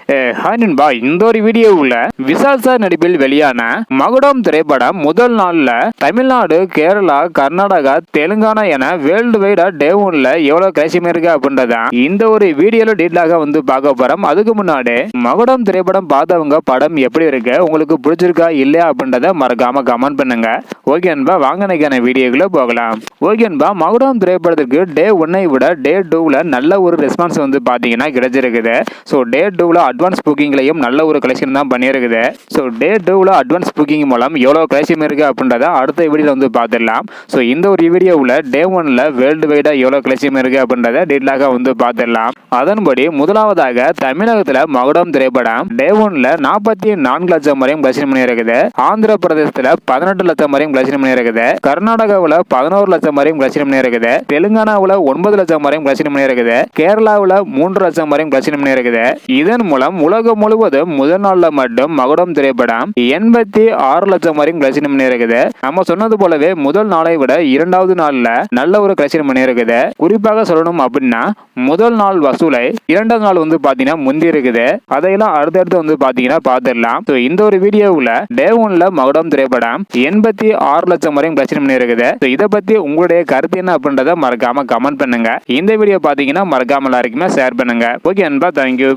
Hi நண்பா, இந்த ஒரு வீடியோவில் விஷால் சார் நடிப்பில் வெளியான மகுடம் திரைப்படம் முதல் நாள்ல தமிழ்நாடு, கேரளா, கர்நாடகா, தெலுங்கானா என வேர்ல்டு வைடா டே ஒன்ல எவ்வளவு கலெக்ஷன் இருக்கு அப்படின்றத இந்த ஒரு வீடியோல டீட்டெயிலாக பார்க்க போறோம். அதுக்கு முன்னாடி மகுடம் திரைப்படம் பார்த்தவங்க படம் எப்படி இருக்கு, உங்களுக்கு பிடிச்சிருக்கா இல்லையா அப்படின்றத மறக்காம கமெண்ட் பண்ணுங்க. ஓகே நண்பா, வாங்கினக்கான வீடியோக்குள்ள போகலாம். ஓகே நண்பா, மகுடம் திரைப்படத்துக்கு டே ஒன்னை விட டே 2ல நல்ல ஒரு ரெஸ்பான்ஸ் பாத்தீங்கன்னா கிடைச்சிருக்குது. ஸோ டே 2ல அட்வான்ஸ் புக்கிங்லையும் நல்ல ஒரு கலெக்ஷன் தான் பண்ணியிருக்குது. ஸோ டே 2ல அட்வான்ஸ் புக்கிங் மூலம் எவ்வளோ கலெக்ஷன் இருக்கு அப்படின்றத அடுத்த வீடியோவில் பார்த்துடலாம். ஸோ இந்த ஒரு வீடியோவில் டே 1ல வேர்ல்டு வைடா எவ்வளோ கலெக்ஷன் இருக்கு அப்படின்றத டீட்டெயிலாக பார்த்துடலாம். அதன்படி முதலாவதாக தமிழகத்தில் மகுடம் திரைப்படம் டே 1ல 44 லட்சம் வரையும் கலெக்ஷன் பண்ணியிருக்குது. ஆந்திர பிரதேசத்தில் 18 லட்சம் வரையும் கலெக்ஷன் பண்ணியிருக்குது. கர்நாடகாவில் 11 லட்சம் வரையும் கலெக்ஷன் பண்ணியிருக்குது. தெலுங்கானாவில் 9 லட்சம் வரையும் கலெக்ஷன் பண்ணியிருக்குது. கேரளாவில் 3 லட்சம் வரையும் கலெக்ஷன் பண்ணியிருக்குது. இதன் மூலம் உலகம் முழுவதும் முதல் நாள்ல மட்டும் மகுடம் திரைப்படம் 86 லட்சம் வரையும் கலெக்ஷன் பண்ணியிருக்குது. நம்ம சொன்னது போலவே முதல் நாளை விட இரண்டாவது நாள்ல நல்ல ஒரு கலெக்ஷன் பண்ணியிருக்குது. குறிப்பாக சொல்லணும் அப்படின்னா முதல் நாள் வசூலை இரண்டாவது நாள் பாத்தீங்கன்னா முந்தி இருக்குது. அதையெல்லாம் அடுத்தடுத்து பாத்தீங்கன்னா பார்த்துடலாம். இந்த ஒரு வீடியோவில் டே 1ல மகுடம் திரைப்படம் 86 லட்சம் வரையும் கலெக்ஷன் பண்ணியிருக்குது. இதை பத்தி உங்களுடைய கருத்து என்ன அப்படின்றத மறக்காம கமெண்ட் பண்ணுங்க. இந்த வீடியோ பாத்தீங்கன்னா மறக்காம எல்லாருக்குமே ஷேர் பண்ணுங்க. ஓகே நண்பா, தேங்க்யூ.